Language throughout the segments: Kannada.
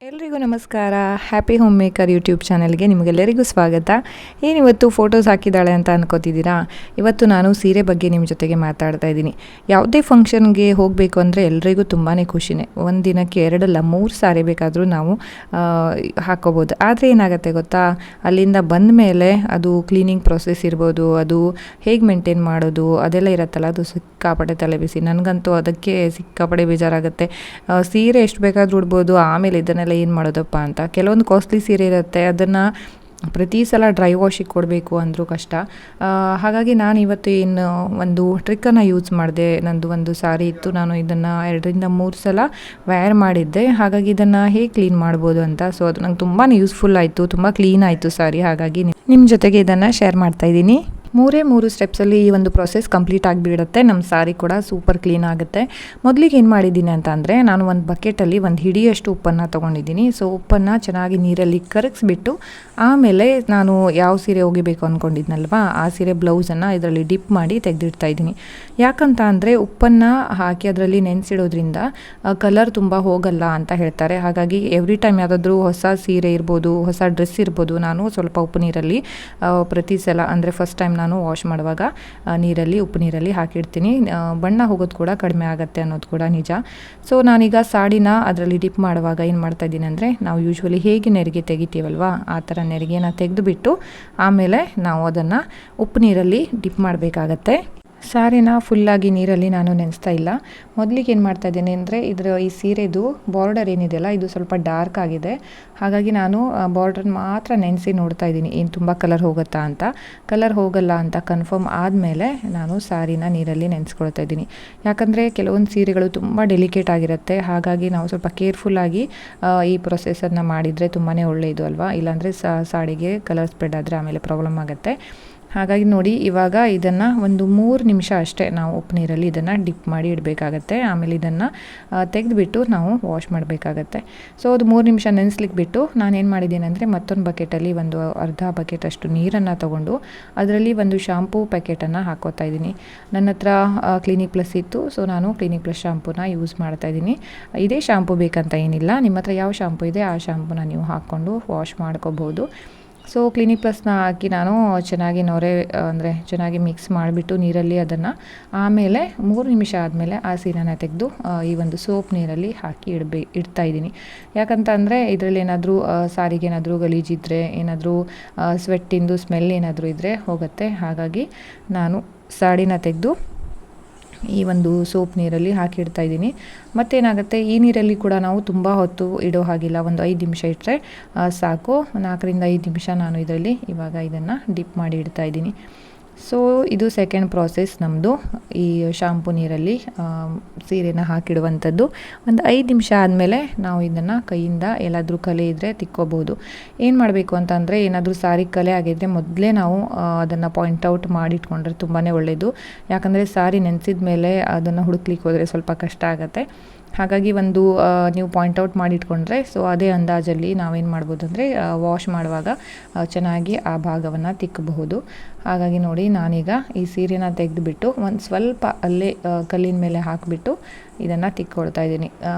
ಎಲ್ರಿಗೂ ನಮಸ್ಕಾರ. ಹ್ಯಾಪಿ ಹೋಮ್ ಮೇಕರ್ ಯೂಟ್ಯೂಬ್ ಚಾನಲ್ಗೆ ನಿಮಗೆಲ್ಲರಿಗೂ ಸ್ವಾಗತ. ಏನಿವತ್ತು ಫೋಟೋಸ್ ಹಾಕಿದ್ದಾಳೆ ಅಂತ ಅನ್ಕೋತಿದ್ದೀರಾ? ಇವತ್ತು ನಾನು ಸೀರೆ ಬಗ್ಗೆ ನಿಮ್ಮ ಜೊತೆಗೆ ಮಾತಾಡ್ತಾ ಇದ್ದೀನಿ. ಯಾವುದೇ ಫಂಕ್ಷನ್ಗೆ ಹೋಗಬೇಕು ಅಂದರೆ ಎಲ್ರಿಗೂ ತುಂಬಾ ಖುಷಿನೇ. ಒಂದು ದಿನಕ್ಕೆ 2 ಅಲ್ಲ 3 ಸಾರಿ ಬೇಕಾದರೂ ನಾವು ಹಾಕ್ಕೋಬೋದು. ಆದರೆ ಏನಾಗುತ್ತೆ ಗೊತ್ತಾ, ಅಲ್ಲಿಂದ ಬಂದ ಮೇಲೆ ಅದು ಕ್ಲೀನಿಂಗ್ ಪ್ರೊಸೆಸ್ ಇರ್ಬೋದು, ಅದು ಹೇಗೆ ಮೇಂಟೈನ್ ಮಾಡೋದು ಅದೆಲ್ಲ ಇರುತ್ತಲ್ಲ, ಅದು ಸಿಕ್ಕಾಪಟ್ಟೆ ತಲೆ ಬಿಸಿ. ನನಗಂತೂ ಅದಕ್ಕೆ ಸಿಕ್ಕಾಪಟ್ಟೆ ಬೇಜಾರಾಗುತ್ತೆ. ಸೀರೆ ಎಷ್ಟು ಬೇಕಾದರೂ ಉಡ್ಬೋದು, ಆಮೇಲೆ ಇದನ್ನೆಲ್ಲ ಏನು ಮಾಡೋದಪ್ಪ ಅಂತ. ಕೆಲವೊಂದು ಕಾಸ್ಟ್ಲಿ ಸೀರೆ ಇರುತ್ತೆ, ಅದನ್ನು ಪ್ರತಿ ಸಲ ಡ್ರೈ ವಾಶಿಗೆ ಕೊಡಬೇಕು ಅಂದರೂ ಕಷ್ಟ. ಹಾಗಾಗಿ ನಾನು ಇವತ್ತು ಒಂದು ಟ್ರಿಕ್ಕನ್ನು ಯೂಸ್ ಮಾಡಿದೆ. ನಂದು ಒಂದು ಸಾರಿ ಇತ್ತು, ನಾನು ಇದನ್ನು 2ರಿಂದ 3 ಸಲ ವೇರ್ ಮಾಡಿದ್ದೆ. ಹಾಗಾಗಿ ಇದನ್ನು ಹೇಗೆ ಕ್ಲೀನ್ ಮಾಡ್ಬೋದು ಅಂತ. ಸೊ ಅದು ನಂಗೆ ತುಂಬಾ ಯೂಸ್ಫುಲ್ ಆಯಿತು, ತುಂಬ ಕ್ಲೀನ್ ಆಯಿತು ಸಾರಿ. ಹಾಗಾಗಿ ನಿಮ್ಮ ಜೊತೆಗೆ ಇದನ್ನು ಶೇರ್ ಮಾಡ್ತಾಯಿದ್ದೀನಿ. 3 ಸ್ಟೆಪ್ಸಲ್ಲಿ ಈ ಒಂದು ಪ್ರೊಸೆಸ್ ಕಂಪ್ಲೀಟ್ ಆಗಿಬಿಡುತ್ತೆ. ನಮ್ಮ ಸಾರಿ ಕೂಡ ಸೂಪರ್ ಕ್ಲೀನ್ ಆಗುತ್ತೆ. ಮೊದಲಿಗೆ ಏನು ಮಾಡಿದ್ದೀನಿ ಅಂತ ಅಂದರೆ, ನಾನು ಒಂದು ಬಕೆಟಲ್ಲಿ ಒಂದು ಹಿಡಿಯಷ್ಟು ಉಪ್ಪನ್ನು ತೊಗೊಂಡಿದ್ದೀನಿ. ಸೊ ಉಪ್ಪನ್ನು ಚೆನ್ನಾಗಿ ನೀರಲ್ಲಿ ಕರಗಿಸ್ಬಿಟ್ಟು ಆಮೇಲೆ ನಾನು ಯಾವ ಸೀರೆ ಒಗಿಬೇಕು ಅಂದ್ಕೊಂಡಿದ್ನಲ್ವಾ, ಆ ಸೀರೆ ಬ್ಲೌಸನ್ನು ಇದರಲ್ಲಿ ಡಿಪ್ ಮಾಡಿ ತೆಗೆದಿಡ್ತಾ ಇದ್ದೀನಿ. ಯಾಕಂತ ಅಂದರೆ ಉಪ್ಪನ್ನು ಹಾಕಿ ಅದರಲ್ಲಿ ನೆನೆಸಿಡೋದ್ರಿಂದ ಕಲರ್ ತುಂಬ ಹೋಗಲ್ಲ ಅಂತ ಹೇಳ್ತಾರೆ. ಹಾಗಾಗಿ ಎವ್ರಿ ಟೈಮ್ ಯಾವುದಾದ್ರೂ ಹೊಸ ಸೀರೆ ಇರ್ಬೋದು, ಹೊಸ ಡ್ರೆಸ್ ಇರ್ಬೋದು, ನಾನು ಸ್ವಲ್ಪ ಉಪ್ಪು ನೀರಲ್ಲಿ ಪ್ರತಿ ಸಲ ಅಂದರೆ ಫಸ್ಟ್ ಟೈಮ್ ನಾನು ವಾಶ್ ಮಾಡುವಾಗ ಉಪ್ಪು ನೀರಲ್ಲಿ ಹಾಕಿಡ್ತೀನಿ. ಬಣ್ಣ ಹೋಗೋದು ಕೂಡ ಕಡಿಮೆ ಆಗುತ್ತೆ ಅನ್ನೋದು ಕೂಡ ನಿಜ. ಸೊ ನಾನೀಗ ಸಾಡಿನ ಅದರಲ್ಲಿ ಡಿಪ್ ಮಾಡುವಾಗ ಏನು ಮಾಡ್ತಾ ಇದ್ದೀನಿ ಅಂದರೆ, ನಾವು ಯೂಶ್ವಲಿ ಹೇಗೆ ನೆರಿಗೆ ತೆಗಿತೀವಲ್ವ, ಆ ಥರ ನೆರಿಗೆನ ತೆಗೆದುಬಿಟ್ಟು ಆಮೇಲೆ ನಾವು ಅದನ್ನು ಉಪ್ಪು ನೀರಲ್ಲಿ ಡಿಪ್ ಮಾಡಬೇಕಾಗತ್ತೆ. ಸಾರಿನ ಫುಲ್ಲಾಗಿ ನೀರಲ್ಲಿ ನಾನು ನೆನೆಸ್ತಾ ಇಲ್ಲ. ಮೊದಲಿಗೆ ಏನು ಮಾಡ್ತಾ ಇದ್ದೀನಿ ಅಂದರೆ, ಈ ಸೀರೆದು ಬಾರ್ಡರ್ ಏನಿದೆಯಲ್ಲ, ಇದು ಸ್ವಲ್ಪ ಡಾರ್ಕ್ ಆಗಿದೆ. ಹಾಗಾಗಿ ನಾನು ಬಾರ್ಡರ್ ಮಾತ್ರ ನೆನೆಸಿ ನೋಡ್ತಾ ಇದ್ದೀನಿ, ಏನು ತುಂಬ ಕಲರ್ ಹೋಗುತ್ತಾ ಅಂತ. ಕಲರ್ ಹೋಗಲ್ಲ ಅಂತ ಕನ್ಫರ್ಮ್ ಆದಮೇಲೆ ನಾನು ಸಾರಿನ ನೀರಲ್ಲಿ ನೆನೆಸ್ಕೊಳ್ತಾ ಇದ್ದೀನಿ. ಯಾಕಂದರೆ ಕೆಲವೊಂದು ಸೀರೆಗಳು ತುಂಬ ಡೆಲಿಕೇಟ್ ಆಗಿರುತ್ತೆ. ಹಾಗಾಗಿ ನಾವು ಸ್ವಲ್ಪ ಕೇರ್ಫುಲ್ಲಾಗಿ ಈ ಪ್ರೊಸೆಸನ್ನು ಮಾಡಿದರೆ ತುಂಬಾ ಒಳ್ಳೆಯದು ಅಲ್ವಾ. ಇಲ್ಲಾಂದರೆ ಸಾಡಿಗೆ ಕಲರ್ ಸ್ಪ್ರೆಡ್ ಆದರೆ ಆಮೇಲೆ ಪ್ರಾಬ್ಲಮ್ ಆಗುತ್ತೆ. ಹಾಗಾಗಿ ನೋಡಿ, ಇವಾಗ ಇದನ್ನು ಒಂದು 3 ನಿಮಿಷ ಅಷ್ಟೇ ನಾವು ಉಪ್ಪು ನೀರಲ್ಲಿ ಇದನ್ನು ಡಿಪ್ ಮಾಡಿ ಇಡಬೇಕಾಗತ್ತೆ. ಆಮೇಲೆ ಇದನ್ನು ತೆಗೆದುಬಿಟ್ಟು ನಾವು ವಾಶ್ ಮಾಡಬೇಕಾಗತ್ತೆ. ಸೊ ಅದು 3 ನಿಮಿಷ ನೆನೆಸ್ಲಿಕ್ಕೆ ಬಿಟ್ಟು ನಾನೇನು ಮಾಡಿದ್ದೀನಿ ಅಂದರೆ, ಮತ್ತೊಂದು ಬಕೆಟಲ್ಲಿ ಒಂದು ಅರ್ಧ ಬಕೆಟ್ ಅಷ್ಟು ನೀರನ್ನು ತೊಗೊಂಡು ಅದರಲ್ಲಿ ಒಂದು ಶಾಂಪೂ ಪ್ಯಾಕೆಟನ್ನು ಹಾಕೋತಾ ಇದ್ದೀನಿ. ನನ್ನ ಹತ್ರ ಕ್ಲಿನಿಕ್ ಪ್ಲಸ್ ಇತ್ತು, ಸೊ ನಾನು ಕ್ಲಿನಿಕ್ ಪ್ಲಸ್ ಶಾಂಪೂನ ಯೂಸ್ ಮಾಡ್ತಾ ಇದ್ದೀನಿ. ಇದೇ ಶಾಂಪೂ ಬೇಕಂತ ಏನಿಲ್ಲ, ನಿಮ್ಮ ಹತ್ರ ಯಾವ ಶಾಂಪೂ ಇದೆ ಆ ಶಾಂಪೂನ ನೀವು ಹಾಕ್ಕೊಂಡು ವಾಶ್ ಮಾಡ್ಕೋಬೋದು. ಸೊ ಕ್ಲಿನಿಕ್ ಪ್ಲಸ್ನ ಹಾಕಿ ನಾನು ಚೆನ್ನಾಗಿ ಮಿಕ್ಸ್ ಮಾಡಿಬಿಟ್ಟು ನೀರಲ್ಲಿ ಅದನ್ನು ಆಮೇಲೆ 3 ನಿಮಿಷ ಆದಮೇಲೆ ಆ ಸೀರೆನ ತೆಗೆದು ಈ ಒಂದು ಸೋಪ್ ನೀರಲ್ಲಿ ಹಾಕಿ ಇಡ್ತಾ ಇದ್ದೀನಿ. ಯಾಕಂತ ಅಂದರೆ ಇದರಲ್ಲಿ ಏನಾದರೂ ಸಾರಿಗೆ ಏನಾದರೂ ಗಲೀಜಿದ್ರೆ, ಏನಾದರೂ ಸ್ವೆಟ್ಟಿಂದು ಸ್ಮೆಲ್ ಏನಾದರೂ ಇದ್ದರೆ ಹೋಗುತ್ತೆ. ಹಾಗಾಗಿ ನಾನು ಸಾಡಿನ ತೆಗೆದು ಈ ಒಂದು ಸೋಪ್ ನೀರಲ್ಲಿ ಹಾಕಿಡ್ತಾ ಇದ್ದೀನಿ. ಮತ್ತೇನಾಗುತ್ತೆ, ಈ ನೀರಲ್ಲಿ ಕೂಡ ನಾವು ತುಂಬ ಹೊತ್ತು ಇಡೋ ಹಾಗಿಲ್ಲ, ಒಂದು 5 ನಿಮಿಷ ಇಟ್ಟರೆ ಸಾಕು. 4ರಿಂದ 5 ನಿಮಿಷ ನಾನು ಇದರಲ್ಲಿ ಇವಾಗ ಇದನ್ನು ಡಿಪ್ ಮಾಡಿ ಇಡ್ತಾ ಇದ್ದೀನಿ. ಸೊ ಇದು ಸೆಕೆಂಡ್ ಪ್ರಾಸೆಸ್ ನಮ್ಮದು, ಈ ಶಾಂಪೂ ನೀರಲ್ಲಿ ಸೀರೆನ ಹಾಕಿಡುವಂಥದ್ದು. ಒಂದು 5 ನಿಮಿಷ ಆದಮೇಲೆ ನಾವು ಇದನ್ನು ಕೈಯಿಂದ ಎಲ್ಲಾದರೂ ಕಲೆ ಇದ್ದರೆ ತಿಕ್ಕೋಬೋದು. ಏನು ಮಾಡಬೇಕು ಅಂತಂದರೆ, ಏನಾದರೂ ಸಾರಿ ಕಲೆ ಆಗಿದ್ದರೆ ಮೊದಲೇ ನಾವು ಅದನ್ನು ಪಾಯಿಂಟೌಟ್ ಮಾಡಿಟ್ಕೊಂಡ್ರೆ ತುಂಬಾ ಒಳ್ಳೆಯದು. ಯಾಕಂದರೆ ಸಾರಿ ನೆನೆಸಿದ ಮೇಲೆ ಅದನ್ನು ಹುಡುಕ್ಲಿಕ್ಕೆ ಹೋದರೆ ಸ್ವಲ್ಪ ಕಷ್ಟ ಆಗುತ್ತೆ. ಹಾಗಾಗಿ ನೀವು ಪಾಯಿಂಟೌಟ್ ಮಾಡಿಟ್ಕೊಂಡ್ರೆ, ಸೊ ಅದೇ ಅಂದಾಜಲ್ಲಿ ನಾವೇನು ಮಾಡ್ಬೋದು ಅಂದರೆ ವಾಶ್ ಮಾಡುವಾಗ ಚೆನ್ನಾಗಿ ಆ ಭಾಗವನ್ನು ತಿಕ್ಕಬಹುದು. ಹಾಗಾಗಿ ನೋಡಿ, ನಾನೀಗ ಈ ಸೀರೆನ ತೆಗೆದುಬಿಟ್ಟು ಒಂದು ಸ್ವಲ್ಪ ಅಲ್ಲೇ ಕಲ್ಲಿನ ಮೇಲೆ ಹಾಕಿಬಿಟ್ಟು ಇದನ್ನು ತಿಕ್ಕೊಳ್ತಾ ಇದ್ದೀನಿ.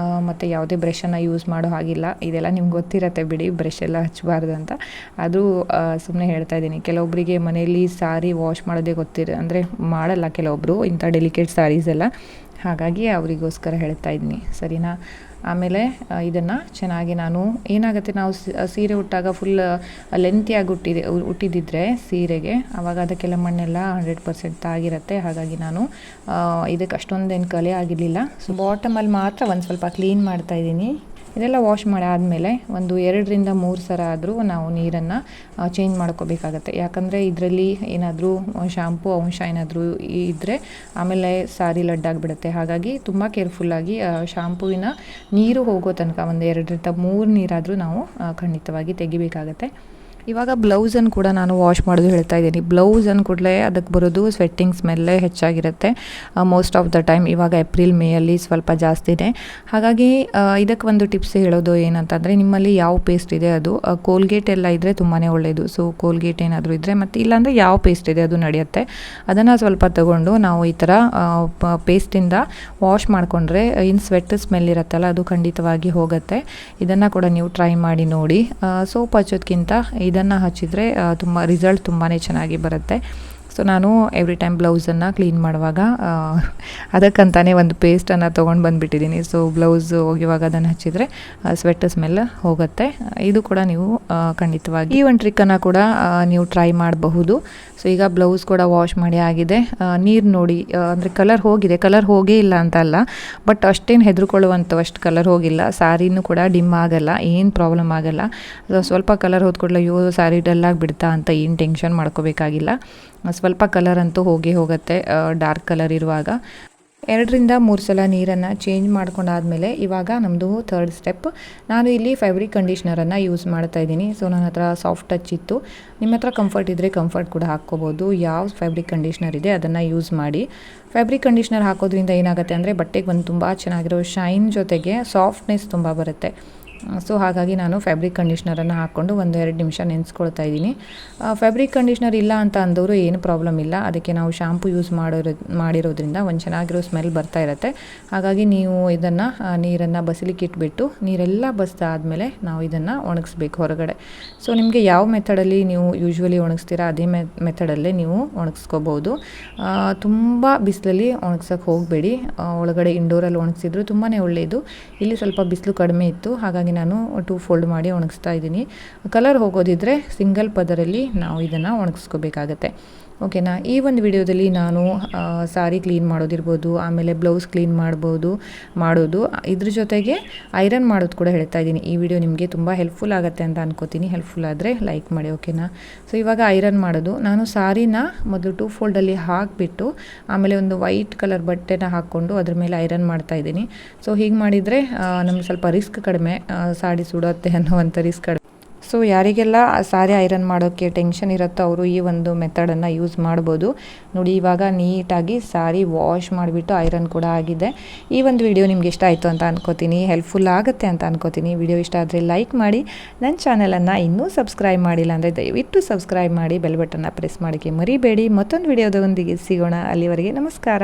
ಮತ್ತು ಯಾವುದೇ ಬ್ರಷನ್ನು ಯೂಸ್ ಮಾಡೋ ಹಾಗಿಲ್ಲ. ಇದೆಲ್ಲ ನಿಮ್ಗೆ ಗೊತ್ತಿರತ್ತೆ ಬಿಡಿ, ಬ್ರಷ್ ಎಲ್ಲ ಹಚ್ಚಬಾರ್ದು ಅಂತ. ಅದು ಸುಮ್ಮನೆ ಹೇಳ್ತಾ ಇದ್ದೀನಿ. ಕೆಲವೊಬ್ಬರಿಗೆ ಮನೆಯಲ್ಲಿ ಸಾರಿ ವಾಶ್ ಮಾಡೋದೇ ಅಂದರೆ ಮಾಡಲ್ಲ ಕೆಲವೊಬ್ಬರು, ಇಂಥ ಡೆಲಿಕೇಟ್ ಸಾರೀಸ್ ಎಲ್ಲ. ಹಾಗಾಗಿ ಅವರಿಗೋಸ್ಕರ ಹೇಳ್ತಾ ಇದ್ದೀನಿ, ಸರಿನಾ. ಆಮೇಲೆ ಇದನ್ನು ಚೆನ್ನಾಗಿ ಏನಾಗುತ್ತೆ, ನಾವು ಸೀರೆ ಉಟ್ಟಾಗ ಫುಲ್ ಲೆಂತಿಯಾಗಿ ಉಟ್ಟಿದ್ದಿದ್ರೆ ಸೀರೆಗೆ, ಆವಾಗ ಅದಕ್ಕೆಲ್ಲ ಮಣ್ಣೆಲ್ಲ 100% ತಾಗಿರುತ್ತೆ. ಹಾಗಾಗಿ ನಾನು ಇದಕ್ಕೆ ಅಷ್ಟೊಂದೇನು ಕಲೆ ಆಗಿರಲಿಲ್ಲ. ಸೊ ಬಾಟಮಲ್ಲಿ ಮಾತ್ರ ಒಂದು ಸ್ವಲ್ಪ ಕ್ಲೀನ್ ಮಾಡ್ತಾಯಿದ್ದೀನಿ. ಇದೆಲ್ಲ ವಾಶ್ ಮಾಡಿ ಆದಮೇಲೆ ಒಂದು 2ರಿಂದ 3 ಸಲ ಆದರೂ ನಾವು ನೀರನ್ನು ಚೇಂಜ್ ಮಾಡ್ಕೋಬೇಕಾಗತ್ತೆ. ಯಾಕಂದರೆ ಇದರಲ್ಲಿ ಏನಾದರೂ ಶಾಂಪೂ ಅಂಶ ಏನಾದರೂ ಇದ್ದರೆ ಆಮೇಲೆ ಸಾರಿ ಲಡ್ಡಾಗಿಬಿಡುತ್ತೆ. ಹಾಗಾಗಿ ತುಂಬ ಕೇರ್ಫುಲ್ಲಾಗಿ ಶಾಂಪೂವಿನ ನೀರು ಹೋಗೋ ತನಕ ಒಂದು 2ರಿಂದ 3 ನೀರಾದರೂ ನಾವು ಖಂಡಿತವಾಗಿ ತೆಗಿಬೇಕಾಗತ್ತೆ. ಇವಾಗ ಬ್ಲೌಸನ್ನು ಕೂಡ ನಾನು ವಾಶ್ ಮಾಡೋದು ಹೇಳ್ತಾ ಇದ್ದೀನಿ. ಬ್ಲೌಸನ್ನು ಕೂಡಲೇ ಅದಕ್ಕೆ ಬರೋದು ಸ್ವೆಟ್ಟಿಂಗ್ ಸ್ಮೆಲ್ಲೇ ಹೆಚ್ಚಾಗಿರುತ್ತೆ ಮೋಸ್ಟ್ ಆಫ್ ದ ಟೈಮ್. ಇವಾಗ ಏಪ್ರಿಲ್ ಮೇಯಲ್ಲಿ ಸ್ವಲ್ಪ ಜಾಸ್ತಿನೇ. ಹಾಗಾಗಿ ಇದಕ್ಕೆ ಒಂದು ಟಿಪ್ಸ್ ಹೇಳೋದು ಏನಂತಂದರೆ, ನಿಮ್ಮಲ್ಲಿ ಯಾವ ಪೇಸ್ಟ್ ಇದೆ ಅದು ಕೋಲ್ಗೇಟ್ ಎಲ್ಲ ಇದ್ದರೆ ತುಂಬಾ ಒಳ್ಳೆಯದು. ಸೊ ಕೋಲ್ಗೇಟ್ ಏನಾದರೂ ಇದ್ದರೆ, ಮತ್ತು ಇಲ್ಲಾಂದರೆ ಯಾವ ಪೇಸ್ಟ್ ಇದೆ ಅದು ನಡೆಯುತ್ತೆ, ಅದನ್ನು ಸ್ವಲ್ಪ ತಗೊಂಡು ನಾವು ಈ ಥರ ಪೇಸ್ಟಿಂದ ವಾಶ್ ಮಾಡಿಕೊಂಡ್ರೆ ಇನ್ನು ಸ್ವೆಟ್ ಸ್ಮೆಲ್ ಇರುತ್ತಲ್ಲ ಅದು ಖಂಡಿತವಾಗಿ ಹೋಗುತ್ತೆ. ಇದನ್ನು ಕೂಡ ನೀವು ಟ್ರೈ ಮಾಡಿ ನೋಡಿ. ಸೋಪ್ ಹಚ್ಚೋದಕ್ಕಿಂತ ಇದನ್ನು ಹಚ್ಚಿದರೆ ರಿಸಲ್ಟ್ ತುಂಬಾ ಚೆನ್ನಾಗಿ ಬರುತ್ತೆ. ಸೊ ನಾನು ಎವ್ರಿ ಟೈಮ್ ಬ್ಲೌಸನ್ನು ಕ್ಲೀನ್ ಮಾಡುವಾಗ ಅದಕ್ಕಂತಾನೆ ಒಂದು ಪೇಸ್ಟನ್ನು ತೊಗೊಂಡು ಬಂದುಬಿಟ್ಟಿದ್ದೀನಿ. ಸೊ ಬ್ಲೌಸ್ ಹೋಗಿವಾಗ ಅದನ್ನು ಹಚ್ಚಿದರೆ ಸ್ವೆಟ್ ಸ್ಮೆಲ್ ಹೋಗುತ್ತೆ. ಇದು ಕೂಡ ನೀವು ಖಂಡಿತವಾಗಿ ಈ ಒಂದು ಟ್ರಿಕ್ಕನ್ನು ಕೂಡ ನೀವು ಟ್ರೈ ಮಾಡಬಹುದು. ಸೊ ಈಗ ಬ್ಲೌಸ್ ಕೂಡ ವಾಶ್ ಮಾಡಿ ಆಗಿದೆ. ನೀರು ನೋಡಿ, ಅಂದರೆ ಕಲರ್ ಹೋಗಿದೆ, ಕಲರ್ ಹೋಗೇ ಇಲ್ಲ ಅಂತ ಅಲ್ಲ, ಬಟ್ ಅಷ್ಟೇನು ಹೆದರ್ಕೊಳ್ಳುವಂಥವಷ್ಟು ಕಲರ್ ಹೋಗಿಲ್ಲ. ಸ್ಯಾರಿನೂ ಕೂಡ ಡಿಮ್ ಆಗಲ್ಲ, ಏನು ಪ್ರಾಬ್ಲಮ್ ಆಗಲ್ಲ. ಸ್ವಲ್ಪ ಕಲರ್ ಹೋದ್ಕೊಡ್ಲ ಅಯ್ಯೋ ಸ್ಯಾರಿ ಡಲ್ಲಾಗಿ ಬಿಡ್ತಾ ಅಂತ ಏನು ಟೆನ್ಷನ್ ಮಾಡ್ಕೋಬೇಕಾಗಿಲ್ಲ. ಸ್ವಲ್ಪ ಕಲರ್ ಅಂತೂ ಹೋಗೇ ಹೋಗುತ್ತೆ ಡಾರ್ಕ್ ಕಲರ್ ಇರುವಾಗ. 2-3 ಸಲ ನೀರನ್ನು ಚೇಂಜ್ ಮಾಡ್ಕೊಂಡಾದಮೇಲೆ ಇವಾಗ ನಮ್ಮದು ಥರ್ಡ್ ಸ್ಟೆಪ್. ನಾನು ಇಲ್ಲಿ ಫ್ಯಾಬ್ರಿಕ್ ಕಂಡೀಷ್ನರನ್ನು ಯೂಸ್ ಮಾಡ್ತಾ ಇದ್ದೀನಿ. ಸೊ ನನ್ನ ಹತ್ರ ಸಾಫ್ಟ್ ಟಚ್ ಇತ್ತು. ನಿಮ್ಮ ಹತ್ರ ಕಂಫರ್ಟ್ ಇದ್ದರೆ ಕಂಫರ್ಟ್ ಕೂಡ ಹಾಕ್ಕೋಬೋದು. ಯಾವ ಫ್ಯಾಬ್ರಿಕ್ ಕಂಡೀಷ್ನರ್ ಇದೆ ಅದನ್ನು ಯೂಸ್ ಮಾಡಿ. ಫ್ಯಾಬ್ರಿಕ್ ಕಂಡೀಷ್ನರ್ ಹಾಕೋದ್ರಿಂದ ಏನಾಗುತ್ತೆ ಅಂದರೆ ಬಟ್ಟೆಗೆ ಒಂದು ತುಂಬ ಚೆನ್ನಾಗಿರೋ ಶೈನ್ ಜೊತೆಗೆ ಸಾಫ್ಟ್ನೆಸ್ ತುಂಬ ಬರುತ್ತೆ. ಸೊ ಹಾಗಾಗಿ ನಾನು ಫ್ಯಾಬ್ರಿಕ್ ಕಂಡೀಷ್ನರನ್ನು ಹಾಕ್ಕೊಂಡು 1-2 ನಿಮಿಷ ನೆನೆಸ್ಕೊಳ್ತಾ ಇದ್ದೀನಿ. ಫ್ಯಾಬ್ರಿಕ್ ಕಂಡೀಷ್ನರ್ ಇಲ್ಲ ಅಂತ ಅಂದವರು ಏನು ಪ್ರಾಬ್ಲಮ್ ಇಲ್ಲ, ಅದಕ್ಕೆ ನಾವು ಶಾಂಪು ಯೂಸ್ ಮಾಡಿರೋದ್ರಿಂದ ಒಂದು ಚೆನ್ನಾಗಿರೋ ಸ್ಮೆಲ್ ಬರ್ತಾ ಇರುತ್ತೆ. ಹಾಗಾಗಿ ನೀವು ಇದನ್ನು ನೀರನ್ನು ಬಸಿಲಿಕ್ಕೆ ಇಟ್ಬಿಟ್ಟು ನೀರೆಲ್ಲ ಬಸಿದಾದ್ಮೇಲೆ ನಾವು ಇದನ್ನು ಒಣಗಿಸ್ಬೇಕು ಹೊರಗಡೆ. ಸೊ ನಿಮಗೆ ಯಾವ ಮೆಥಡಲ್ಲಿ ನೀವು ಯೂಶ್ವಲಿ ಒಣಗಿಸ್ತೀರಾ ಅದೇ ಮೆಥಡಲ್ಲೇ ನೀವು ಒಣಗಿಸ್ಕೋಬೋದು. ತುಂಬ ಬಿಸಿಲಲ್ಲಿ ಒಣಗ್ಸೋಕ್ಕೆ ಹೋಗಬೇಡಿ. ಒಳಗಡೆ ಇಂಡೋರಲ್ಲಿ ಒಣಗಿಸಿದ್ರು ತುಂಬಾ ಒಳ್ಳೆಯದು. ಇಲ್ಲಿ ಸ್ವಲ್ಪ ಬಿಸಿಲು ಕಡಿಮೆ ಇತ್ತು, ಹಾಗಾಗಿ ನಾನು 2 ಫೋಲ್ಡ್ ಮಾಡಿ ಒಣಗಿಸ್ತಾ ಇದ್ದೀನಿ. ಕಲರ್ ಹೋಗೋದಿದ್ರೆ ಸಿಂಗಲ್ ಪದರಲ್ಲಿ ನಾವು ಇದನ್ನು ಒಣಗಿಸ್ಕೋಬೇಕಾಗತ್ತೆ. ಓಕೆನಾ. ಈ ಒಂದು ವಿಡಿಯೋದಲ್ಲಿ ನಾನು ಸಾರಿ ಕ್ಲೀನ್ ಮಾಡೋದಿರ್ಬೋದು, ಆಮೇಲೆ ಬ್ಲೌಸ್ ಕ್ಲೀನ್ ಮಾಡೋದು ಇದ್ರ ಜೊತೆಗೆ ಐರನ್ ಮಾಡೋದು ಕೂಡ ಹೇಳ್ತಾ ಇದ್ದೀನಿ. ಈ ವಿಡಿಯೋ ನಿಮಗೆ ತುಂಬ ಹೆಲ್ಪ್ಫುಲ್ ಆಗುತ್ತೆ ಅಂತ ಅನ್ಕೋತೀನಿ. ಹೆಲ್ಪ್ಫುಲ್ ಆದರೆ ಲೈಕ್ ಮಾಡಿ, ಓಕೆನಾ. ಸೊ ಇವಾಗ ಐರನ್ ಮಾಡೋದು, ನಾನು ಸಾರಿನ ಮೊದಲು 2 ಫೋಲ್ಡಲ್ಲಿ ಹಾಕಿಬಿಟ್ಟು ಆಮೇಲೆ ಒಂದು ವೈಟ್ ಕಲರ್ ಬಟ್ಟೆನ ಹಾಕ್ಕೊಂಡು ಅದ್ರ ಮೇಲೆ ಐರನ್ ಮಾಡ್ತಾ ಇದ್ದೀನಿ. ಸೊ ಹೀಗೆ ಮಾಡಿದರೆ ನಮ್ಗೆ ಸ್ವಲ್ಪ ರಿಸ್ಕ್ ಕಡಿಮೆ, ಸಾಡಿ ಸುಡುತ್ತೆ ಅನ್ನುವಂಥ ರಿಸ್ಕ್ ಕಡಿಮೆ. ಸೊ ಯಾರಿಗೆಲ್ಲ ಸಾರಿ ಐರನ್ ಮಾಡೋಕ್ಕೆ ಟೆನ್ಷನ್ ಇರುತ್ತೋ ಅವರು ಈ ಒಂದು ಮೆಥಡನ್ನು ಯೂಸ್ ಮಾಡ್ಬೋದು. ನೋಡಿ ಇವಾಗ ನೀಟಾಗಿ ಸಾರಿ ವಾಶ್ ಮಾಡಿಬಿಟ್ಟು ಐರನ್ ಕೂಡ ಆಗಿದೆ. ಈ ಒಂದು ವಿಡಿಯೋ ನಿಮ್ಗೆ ಇಷ್ಟ ಆಯಿತು ಅಂತ ಅನ್ಕೋತೀನಿ, ಹೆಲ್ಪ್ಫುಲ್ ಆಗುತ್ತೆ ಅಂತ ಅನ್ಕೋತೀನಿ. ವಿಡಿಯೋ ಇಷ್ಟ ಆದರೆ ಲೈಕ್ ಮಾಡಿ. ನನ್ನ ಚಾನಲನ್ನು ಇನ್ನೂ ಸಬ್ಸ್ಕ್ರೈಬ್ ಮಾಡಿಲ್ಲ ಅಂದರೆ ದಯವಿಟ್ಟು ಸಬ್ಸ್ಕ್ರೈಬ್ ಮಾಡಿ, ಬೆಲ್ ಬಟನ್ನ ಪ್ರೆಸ್ ಮಾಡೋಕ್ಕೆ ಮರಿಬೇಡಿ. ಮತ್ತೊಂದು ವಿಡಿಯೋದೊಂದಿಗೆ ಸಿಗೋಣ. ಅಲ್ಲಿವರೆಗೆ ನಮಸ್ಕಾರ.